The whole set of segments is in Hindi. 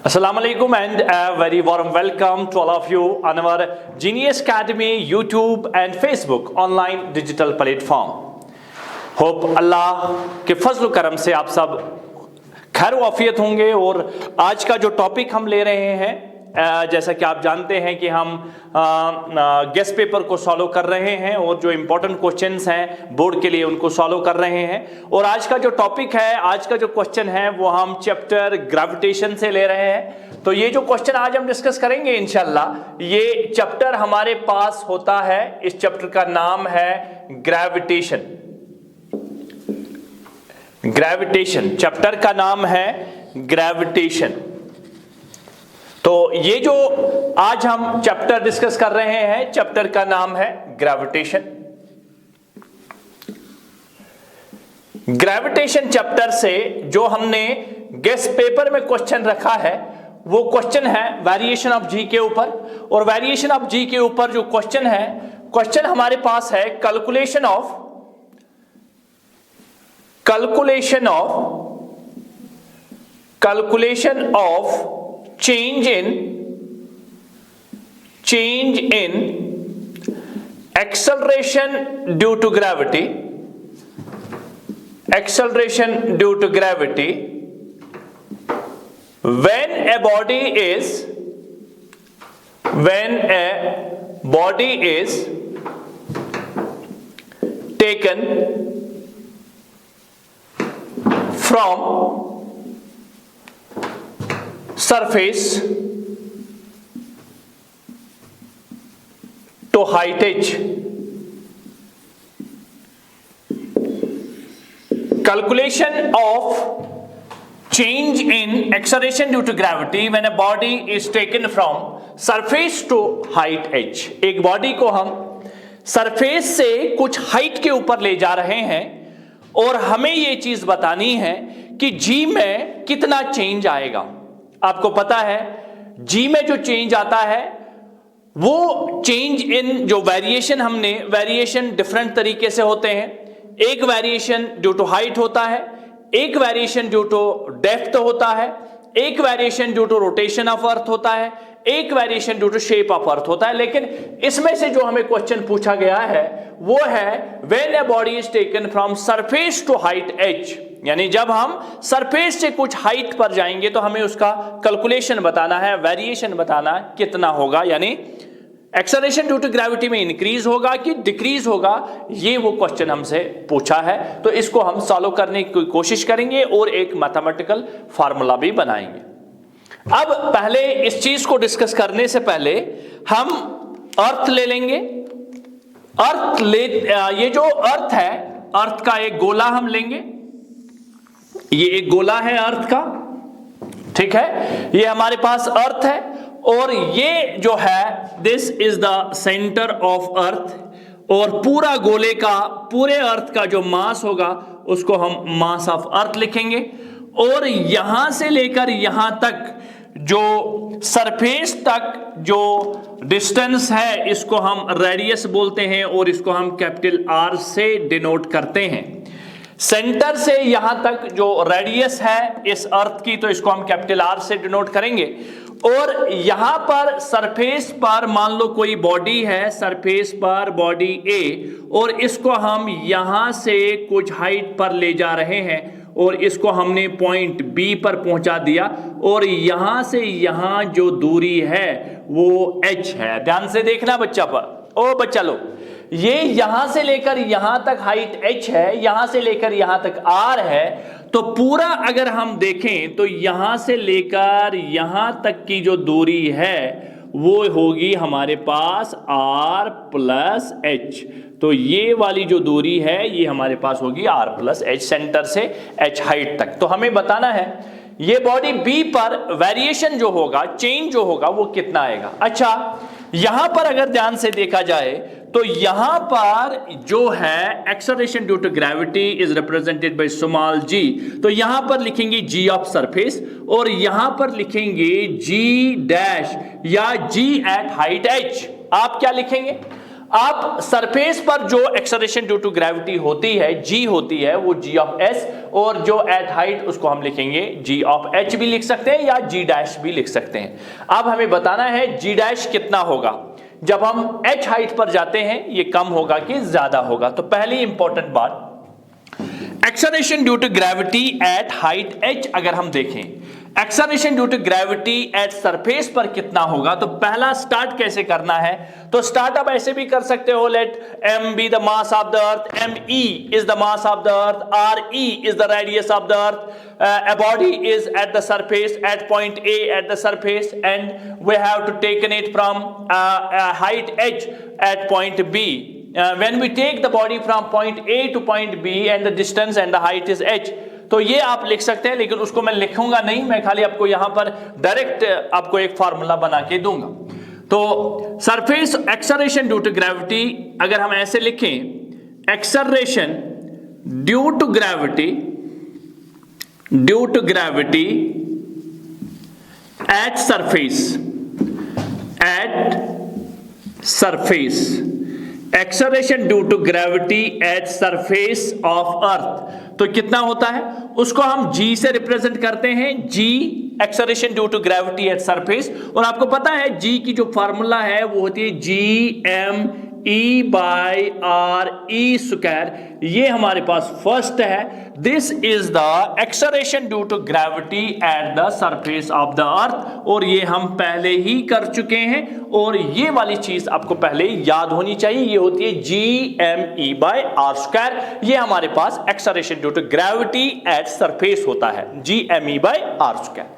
Assalamu alaikum and a very warm welcome to all of you on our Genius Academy YouTube and Facebook online digital platform. Hope अल्लाह के फजल करम से आप सब खैर वाफियत होंगे। और आज का जो टॉपिक हम ले रहे हैं, जैसा कि आप जानते हैं कि हम गेस्ट पेपर को सॉल्व कर रहे हैं और जो इम्पोर्टेंट क्वेश्चंस हैं बोर्ड के लिए उनको सॉल्व कर रहे हैं। और आज का जो टॉपिक है, आज का जो क्वेश्चन है वो हम चैप्टर ग्रेविटेशन से ले रहे हैं। तो ये जो क्वेश्चन आज हम डिस्कस करेंगे इंशाल्लाह, ये चैप्टर हमारे पास होता है, इस चैप्टर का नाम है ग्रेविटेशन। ग्रेविटेशन चैप्टर का नाम है ग्रेविटेशन। तो ये जो आज हम चैप्टर डिस्कस कर रहे हैं, चैप्टर का नाम है ग्रेविटेशन। ग्रेविटेशन चैप्टर से जो हमने गेस्ट पेपर में क्वेश्चन रखा है वो क्वेश्चन है वेरिएशन ऑफ जी के ऊपर। और वेरिएशन ऑफ जी के ऊपर जो क्वेश्चन है, क्वेश्चन हमारे पास है calculation of change in acceleration due to gravity when a body is taken from surface to height h। Calculation of change in acceleration due to gravity when a body is taken from surface to height h। एक बॉडी को हम सरफेस से कुछ हाइट के ऊपर ले जा रहे हैं और हमें यह चीज बतानी है कि जी में कितना चेंज आएगा। आपको पता है जी में जो चेंज आता है वो चेंज इन जो वेरिएशन, हमने वेरिएशन डिफरेंट तरीके से होते हैं। एक वेरिएशन ड्यू टू हाइट होता है, एक वेरिएशन ड्यू टू डेप्थ होता है, एक variation due to rotation of earth होता है, एक variation due to shape of earth होता है। लेकिन इसमें से जो हमें क्वेश्चन पूछा गया है वो है when a body is taken from surface to height h, यानी जब हम सरफेस से कुछ हाइट पर जाएंगे तो हमें उसका कैलकुलेशन बताना है, वेरिएशन बताना कितना होगा, यानी एक्सेलरेशन ड्यू टू ग्रेविटी में इंक्रीज होगा कि डिक्रीज होगा, ये वो क्वेश्चन हमसे पूछा है। तो इसको हम सॉल्व करने की कोशिश करेंगे और एक मैथमेटिकल फार्मूला भी बनाएंगे। अब पहले इस चीज को डिस्कस करने से पहले हम अर्थ ले लेंगे। ये जो अर्थ है, अर्थ का एक गोला हम लेंगे। ये एक गोला है अर्थ का, ठीक है, ये हमारे पास अर्थ है। और ये जो है this is the centre of earth. और पूरा गोले का, पूरे अर्थ का जो मास होगा उसको हम मास ऑफ अर्थ लिखेंगे। और यहां से लेकर यहां तक जो सरफेस तक जो डिस्टेंस है इसको हम रेडियस बोलते हैं और इसको हम कैपिटल आर से डिनोट करते हैं। सेंटर से यहां तक जो रेडियस है इस अर्थ की, तो इसको हम कैपिटल आर से डिनोट करेंगे। और यहां पर सरफेस पर मान लो कोई बॉडी है, सरफेस पर बॉडी ए, और इसको हम यहां से कुछ हाइट पर ले जा रहे हैं और इसको हमने पॉइंट बी पर पहुंचा दिया। और यहां से यहां जो दूरी है वो h है। ध्यान से देखना बच्चा पर, ओ बच्चा लो, ये यहां से लेकर यहां तक हाइट h है, यहां से लेकर यहां तक r है। तो पूरा अगर हम देखें तो यहां से लेकर यहां तक की जो दूरी है वो होगी हमारे पास r प्लस h। तो ये वाली जो दूरी है ये हमारे पास होगी r प्लस h, सेंटर से h हाइट तक। तो हमें बताना है ये बॉडी B पर वेरिएशन जो होगा, चेंज जो होगा वो कितना आएगा। अच्छा, यहां पर अगर ध्यान से देखा जाए तो यहां पर जो है acceleration due to gravity is represented by small g। तो यहां पर लिखेंगे g ऑफ सरफेस और यहां पर लिखेंगे g डैश या g एट हाइट h। आप क्या लिखेंगे? आप सरफेस पर जो एक्सेलरेशन ड्यू टू ग्रेविटी होती है जी होती है वो जी ऑफ एस, और जो एट हाइट उसको हम लिखेंगे जी ऑफ एच भी लिख सकते हैं या जी डैश भी लिख सकते हैं। अब हमें बताना है जी डैश कितना होगा जब हम एच हाइट पर जाते हैं, ये कम होगा कि ज्यादा होगा। तो पहली इंपॉर्टेंट बात, acceleration due to gravity at height H अगर हम देखें, acceleration due to gravity at surface पर कितना होगा, तो पहला स्टार्ट कैसे करना है, तो स्टार्ट आप ऐसे भी कर सकते हो, let m be the mass of the earth, me is the mass of the earth, re is the radius of the earth, a body is at the surface at point A at the surface and we have to taken it from height h at point B. When we take the body from point A to point B and the distance and the height is h, तो ये आप लिख सकते हैं, लेकिन उसको मैं लिखूंगा नहीं, मैं खाली आपको यहां पर डायरेक्ट आपको एक फार्मूला बना के दूंगा। तो surface acceleration due to gravity अगर हम ऐसे लिखें, acceleration due to gravity at surface acceleration due to gravity at surface of earth, तो कितना होता है, उसको हम g से रिप्रेजेंट करते हैं, g acceleration due to gravity at surface. और आपको पता है g की जो फार्मूला है वो होती है gm E by r e square, ये हमारे पास फर्स्ट है। This is the acceleration due to gravity at the surface of the earth, और ये हम पहले ही कर चुके हैं, और ये वाली चीज आपको पहले याद होनी चाहिए, ये होती है G M E by R square, ये हमारे पास acceleration due to gravity at surface होता है, G M E by R square.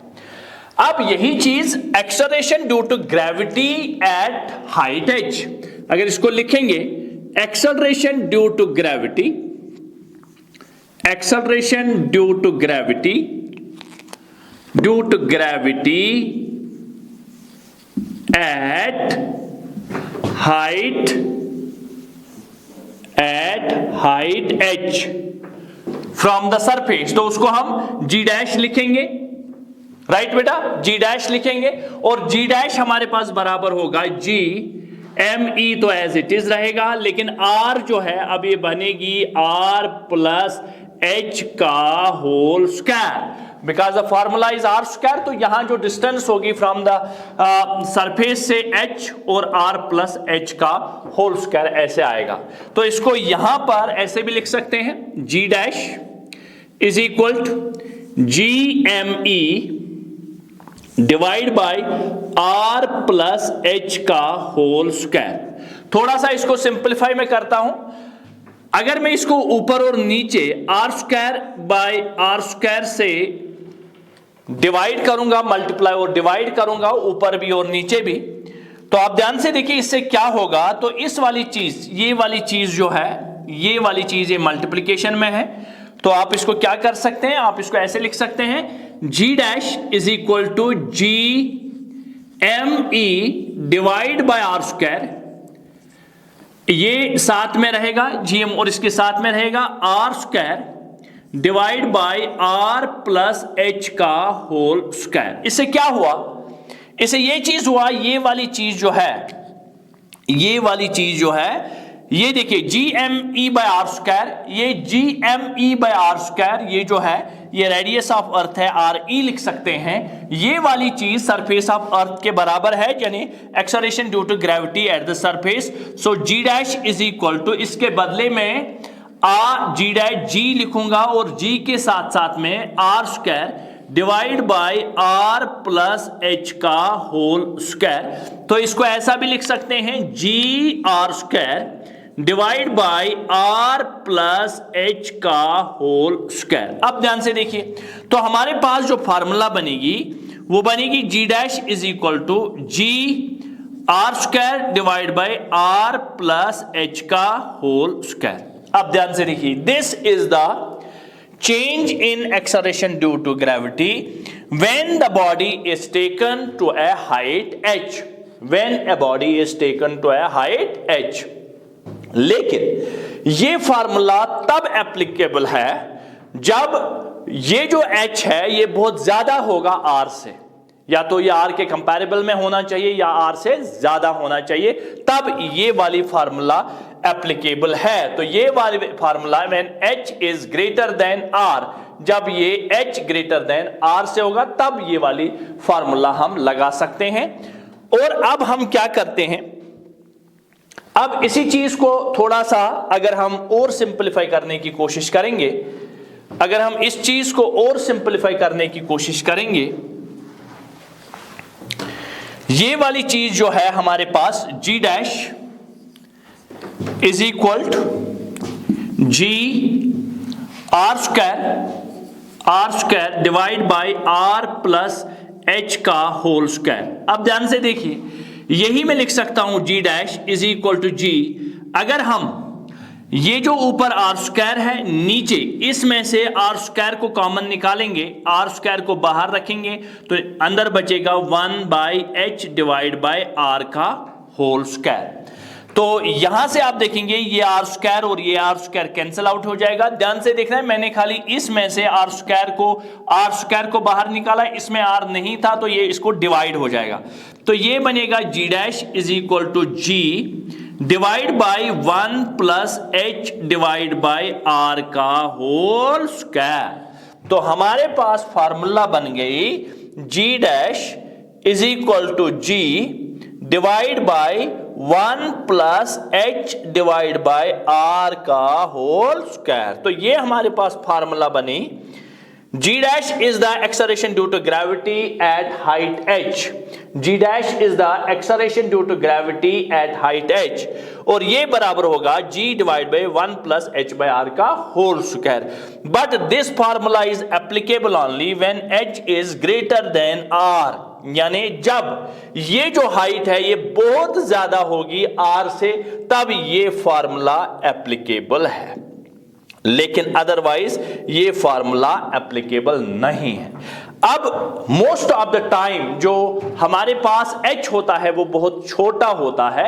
अब यही चीज acceleration due to gravity at height H, अगर इसको लिखेंगे acceleration due to gravity at height H from the surface, तो उसको हम जी डैश लिखेंगे, राइट बेटा, जी डैश लिखेंगे, और जी डैश हमारे पास बराबर होगा जी एम ई, तो एज इट इज रहेगा, लेकिन आर जो है अब ये बनेगी आर प्लस एच का whole square, because the formula is r square. तो यहां जो डिस्टेंस होगी फ्रॉम द सरफेस से एच और आर प्लस एच का होल स्क्वायर ऐसे आएगा। तो इसको यहां पर ऐसे भी लिख सकते हैं, G dash is equal to G M E divide by are plus H का होल स्क्वायर। थोड़ा सा इसको सिंपलीफाई में करता हूं, अगर मैं इसको ऊपर और नीचे r square by are square से डिवाइड करूंगा, मल्टीप्लाई और डिवाइड करूंगा ऊपर भी और नीचे भी, तो आप ध्यान से देखिए इससे क्या होगा, तो इस वाली चीज, ये वाली चीज जो है, ये वाली चीज ये मल्टीप्लीकेशन में है, तो आप इसको क्या कर सकते हैं, आप इसको ऐसे लिख सकते हैं, G dash is equal to G M E divide by are square, ये साथ में रहेगा जी एम और इसके साथ में रहेगा r square divide by are plus H का होल स्क्वायर। इससे क्या हुआ, इससे ये चीज हुआ, ये वाली चीज जो है, ये वाली चीज जो है, ये देखिए G M E by are square, ये G M E by are square, ये जो है ये रेडियस ऑफ अर्थ है, आर ई लिख सकते हैं, ये वाली चीज सरफेस ऑफ अर्थ के बराबर है, यानी acceleration due to gravity at the surface. So g dash is equal to, इसके बदले में जी डैश जी लिखूंगा और जी के साथ साथ में R square divide by are plus H का होल स्क्वायर। तो इसको ऐसा भी लिख सकते हैं, G R square divide by are plus H का होल स्क्वायर। अब ध्यान से देखिए, तो हमारे पास जो फार्मूला बनेगी वो बनेगी G dash is equal to G R square divide by are plus H का होल स्क्वायर। अब ध्यान से देखिए, this is the change in acceleration due to gravity when the body is taken to a height h, when a body is taken to a height h। लेकिन ये फार्मूला तब एप्लीकेबल है जब ये जो h है ये बहुत ज्यादा होगा r से, या तो ये r के कंपैरेबल में होना चाहिए या r से ज्यादा होना चाहिए, तब ये वाली फार्मूला एप्लीकेबल है। तो ये वाली formula when h is greater than r, जब ये h ग्रेटर देन r से होगा तब ये वाली फार्मूला हम लगा सकते हैं। और अब हम क्या करते हैं, अब इसी चीज को थोड़ा सा अगर हम और सिंपलीफाई करने की कोशिश करेंगे, अगर हम इस चीज को और सिंपलीफाई करने की कोशिश करेंगे, ये वाली चीज जो है हमारे पास g dash is equal to g r square divide by r plus h का होल स्क्वायर। अब ध्यान से देखिए, यही मैं लिख सकता हूं g dash is equal to g, अगर हम ये जो ऊपर r स्क्वायर है नीचे इसमें से r स्क्वायर को कॉमन निकालेंगे, r स्क्वायर को बाहर रखेंगे तो अंदर बचेगा 1 by h divide by r का होल स्क्वायर। तो यहां से आप देखेंगे ये r स्क्वायर और ये r स्क्वायर कैंसिल आउट हो जाएगा। ध्यान से देखना है, मैंने खाली इसमें से r स्क्वायर को बाहर निकाला, इसमें r नहीं था तो ये इसको डिवाइड हो जाएगा। तो ये बनेगा g dash is equal to g divide by 1 plus h divide by r का होल स्क्वायर। तो हमारे पास फार्मूला बन गई g dash is equal to g divide by 1 plus h divide by r का होल स्क्वायर। तो ये हमारे पास फार्मूला बनी, g dash is the acceleration due to gravity at height h, g dash is the acceleration due to gravity at height h, और ये बराबर होगा g divide by 1 plus h by r का whole square. But this formula is applicable only when h is greater than r, यानी जब ये जो हाइट है ये बहुत ज्यादा होगी r से, तब ये फार्मूला एप्लीकेबल है, लेकिन अदरवाइज ये फार्मूला एप्लीकेबल नहीं है। अब मोस्ट ऑफ द टाइम जो हमारे पास h होता है वो बहुत छोटा होता है,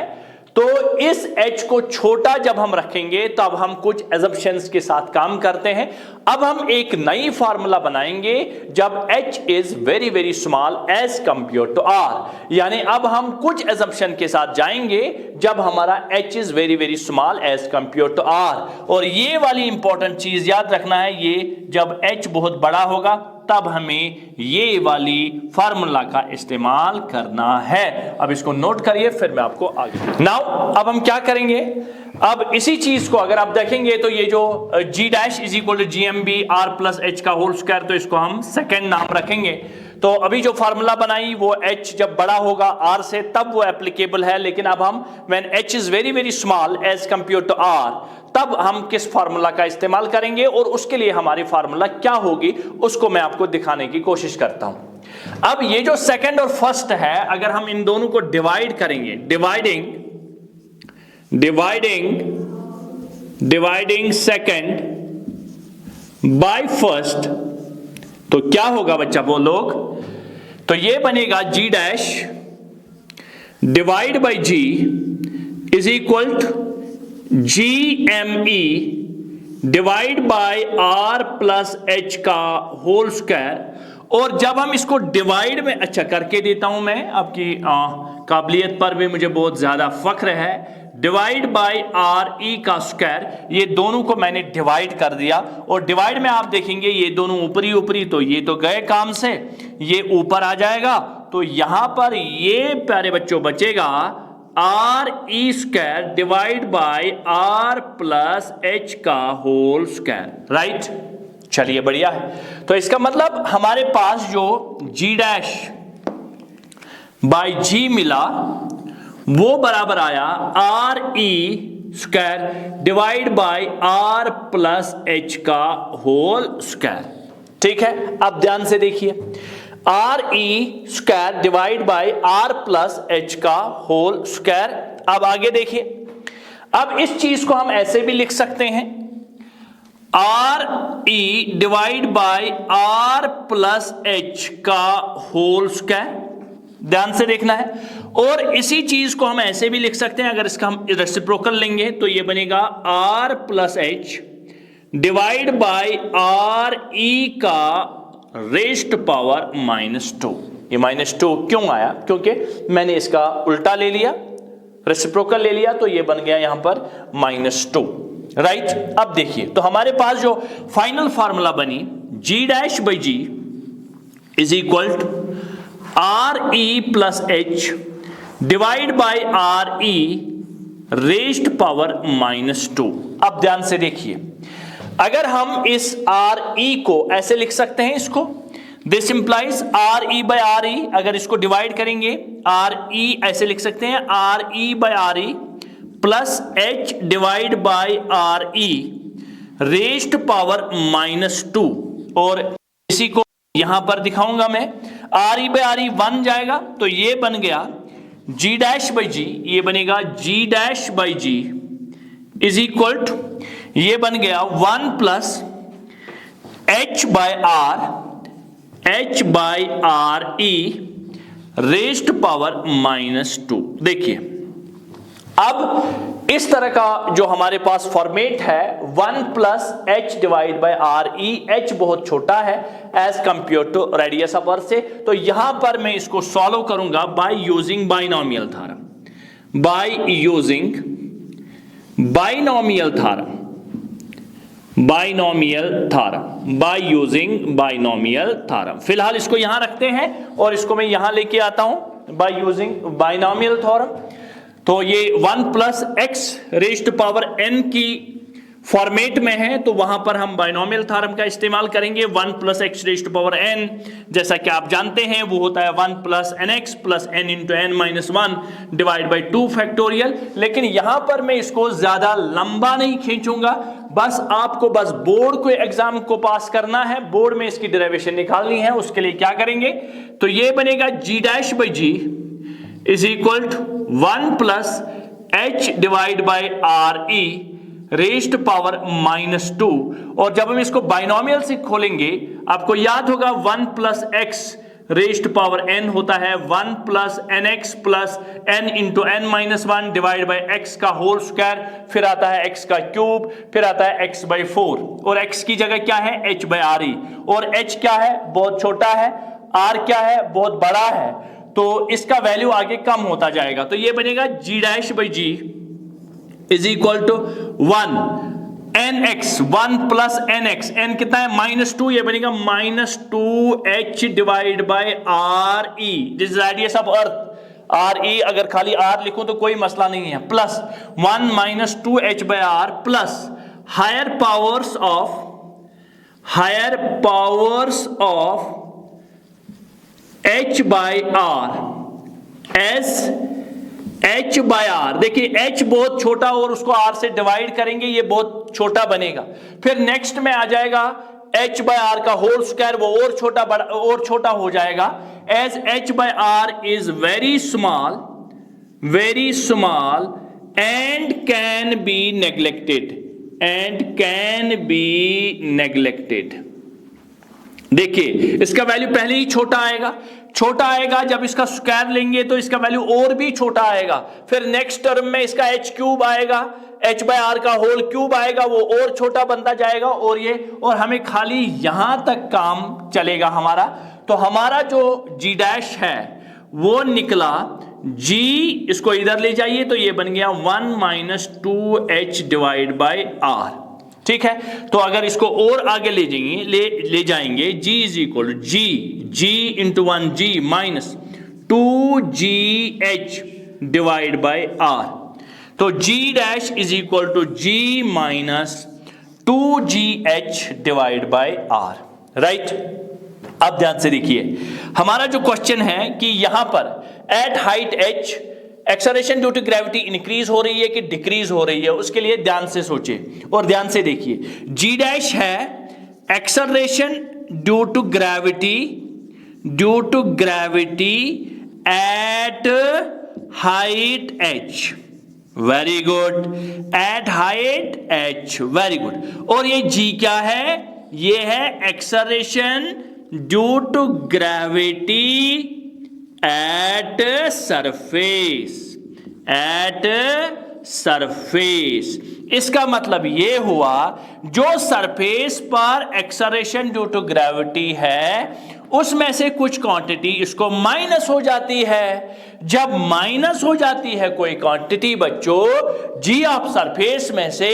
तो इस h को छोटा जब हम रखेंगे तब हम कुछ एजम्पशंस के साथ काम करते हैं। अब हम एक नई फार्मूला बनाएंगे जब h is very very small as compare to r, यानी अब हम कुछ एजम्पशन के साथ जाएंगे जब हमारा h is very very small as compare to r। और ये वाली इंपॉर्टेंट चीज याद रखना है, ये जब h बहुत बड़ा होगा तब हमें ये वाली फार्मूला का इस्तेमाल करना है। अब इसको नोट करिए, फिर मैं आपको आगे नाउ अब हम क्या करेंगे, अब इसी चीज को अगर आप देखेंगे तो ये जो g dash is equal to GMB r plus h का होल स्क्वायर, तो इसको हम सेकेंड नाम रखेंगे। तो अभी जो फार्मूला बनाई वो h जब बड़ा होगा r से तब वो एप्लीकेबल है, लेकिन अब हम when h is very very small as compare to r, तब हम किस फार्मूला का इस्तेमाल करेंगे और उसके लिए हमारी फार्मूला क्या होगी उसको मैं आपको दिखाने की कोशिश करता हूं। अब ये जो सेकंड और फर्स्ट है, अगर हम इन दोनों को डिवाइड करेंगे, डिवाइडिंग सेकंड बाय फर्स्ट, तो क्या होगा बच्चा वो लोग, तो ये बनेगा g dash divide by g is equal to GME divide by r plus h का होल स्क्वायर। और जब हम इसको डिवाइड में अच्छा करके देता हूं मैं, आपकी काबिलियत पर भी मुझे बहुत ज्यादा फख्र है, डिवाइड बाय RE का स्क्वायर, ये दोनों को मैंने डिवाइड कर दिया। और डिवाइड में आप देखेंगे ये दोनों ऊपरी ऊपरी, तो ये तो गए काम से, ये ऊपर आ जाएगा, तो यहां पर ये प्यारे बच्चों बचेगा RE square divide by R plus H का होल स्क्वायर, राइट। चलिए बढ़िया है। तो इसका मतलब हमारे पास जो G डैश बाय G मिला वो बराबर आया RE square divide by R plus H का होल स्क्वायर, ठीक है। अब ध्यान से देखिए, RE square divide by R plus H का होल स्क्वायर। अब आगे देखिए, अब इस चीज को हम ऐसे भी लिख सकते हैं, RE divide by R plus H का होल स्क्वायर, ध्यान से देखना है। और इसी चीज को हम ऐसे भी लिख सकते हैं, अगर इसका हम रेसिप्रोकल लेंगे तो ये बनेगा R plus H divide by RE का रेज्ड पावर -2, ये -2 क्यों आया? क्योंकि मैंने इसका उल्टा ले लिया, रेसिप्रोकल ले लिया, तो ये बन गया यहां पर -2, राइट। अब देखिए, तो हमारे पास जो फाइनल फार्मूला बनी G' is equal to RE plus H divide by RE raised power -2। अब ध्यान से देखिए, अगर हम इस RE को ऐसे लिख सकते हैं, इसको this implies RE by RE, अगर इसको डिवाइड करेंगे RE ऐसे लिख सकते हैं RE by RE plus H divide by RE raised power -2, और इसी को यहां पर दिखाऊंगा मैं। RE बाई RE 1 जाएगा, तो ये बन गया G'/G, ये बनेगा G'/G इज इक्वल टू, ये बन गया 1 plus H by RE raised power -2। देखिए, अब इस तरह का जो हमारे पास फॉर्मेट है 1 plus H divide by RE, H बहुत छोटा है as compare to radius of earth से, तो यहां पर मैं इसको सॉल्व करूंगा by using binomial theorem, by using binomial theorem, binomial theorem, by using binomial theorem. फिलहाल इसको यहां रखते हैं और इसको मैं यहां लेके आता हूं बाय यूजिंग बाइनोमियल थ्योरम। तो ये 1 plus x raised power n की फॉर्मेट में है, तो वहां पर हम बाइनोमियल थ्योरम का इस्तेमाल करेंगे। 1 plus x raised power n, जैसा कि आप जानते हैं, वो होता है 1 plus nx plus n into n minus 1 divide by 2 factorial. लेकिन यहां पर मैं इसको ज्यादा लंबा नहीं खींचूंगा, बस आपको बस बोर्ड को एग्जाम को पास करना है, बोर्ड में इसकी डेरिवेशन निकालनी है। उसके लिए क्या करेंगे, तो ये बनेगा G'/G is equal to 1 plus H divide by RE raised power -2, और जब हम इसको बाइनोमियल से खोलेंगे, आपको याद होगा 1 plus x raised power n होता है 1 plus nx plus n into n minus 1 divide by x का होल स्क्वायर, फिर आता है x का क्यूब, फिर आता है x बाई 4, और x की जगह क्या है h बाई RE, और h क्या है, बहुत छोटा है, r क्या है, बहुत बड़ा है, तो इसका वैल्यू आगे कम होता जाएगा। तो ये बनेगा G'/G is equal to 1 nx, 1 plus nx, n कितना है -2, ये बनेगा -2h divide by RE, this radius of earth. RE अगर खाली R लिखूं तो कोई मसला नहीं है, plus 1 minus 2h by R plus higher powers of h by R as h by R। देखिए h बहुत छोटा और उसको R से डिवाइड करेंगे, ये बहुत छोटा बनेगा। फिर नेक्स्ट में आ जाएगा h बाई R का होल स्क्वायर, वो और छोटा हो जाएगा, as h by R is very small and can be neglected. देखिए इसका वैल्यू पहले ही छोटा आएगा, जब इसका स्क्वायर लेंगे तो इसका वैल्यू और भी छोटा आएगा। फिर नेक्स्ट टर्म में इसका h क्यूब आएगा, h बाई R का होल क्यूब आएगा, वो और छोटा बनता जाएगा, और हमें खाली यहां तक काम चलेगा हमारा। तो हमारा जो G' है वो निकला G, इसको इधर ले जाइए तो ये बन गया 1 minus 2h divide by R, ठीक है। तो अगर इसको और आगे ले जाएंगे G is equal G into 1G minus 2GH divide by R, तो G' is equal to G minus 2GH divide by R, right. अब ध्यान से देखिए, हमारा जो क्वेश्चन है कि यहां पर at height h acceleration due to gravity increase हो रही है कि डिक्रीज हो रही है, उसके लिए ध्यान से सोचिए और ध्यान से देखिए। G' है acceleration due to gravity at height h, very good, at height h, very good. और ये G क्या है, ये है acceleration due to gravity at surface. इसका मतलब ये हुआ जो सरफेस पर एक्सेलरेशन ड्यू टू ग्रेविटी है उसमें से कुछ क्वांटिटी इसको माइनस हो जाती है। जब माइनस हो जाती है कोई क्वांटिटी बच्चों जी ऑफ सरफेस में से,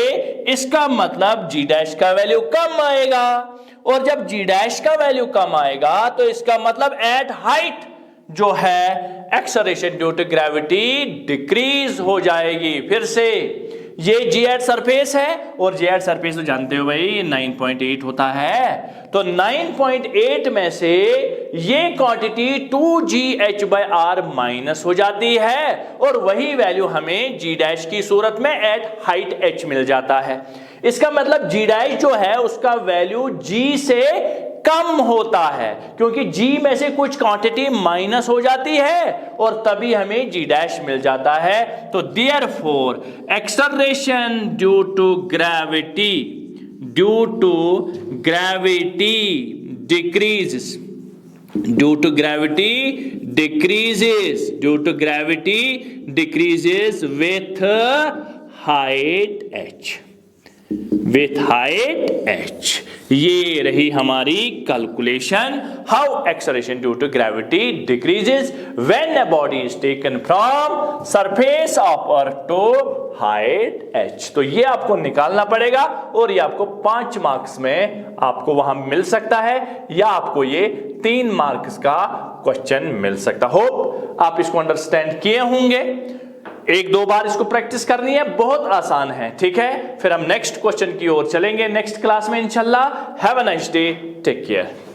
इसका मतलब जी डैश का वैल्यू कम आएगा, और जब जी डैश का वैल्यू कम आएगा तो इसका मतलब एट हाइट जो है acceleration due to gravity decrease हो जाएगी। फिर से ये जी एट सरफेस है और जी एट सरफेस तो जानते हो भाई 9.8 होता है, तो 9.8 में से ये क्वांटिटी 2gh/r माइनस हो जाती है और वही वैल्यू हमें जी डैश की सूरत में एट हाइट h मिल जाता है। इसका मतलब जी डैश जो है उसका वैल्यू g से कम होता है क्योंकि g में से कुछ क्वांटिटी माइनस हो जाती है और तभी हमें g डैश मिल जाता है। तो therefore acceleration due to gravity decreases with height h। ये रही हमारी calculation how acceleration due to gravity decreases when a body is taken from surface of earth to height h। तो ये आपको निकालना पड़ेगा और ये आपको 5 मार्क्स में आपको वहां मिल सकता है या आपको ये 3 मार्क्स का क्वेश्चन मिल सकता। होप आप इसको अंडरस्टैंड किए होंगे। 1-2 बार इसको प्रैक्टिस करनी है, बहुत आसान है। ठीक है, फिर हम नेक्स्ट क्वेश्चन की ओर चलेंगे नेक्स्ट क्लास में इंशाल्लाह। Have a nice day, take care.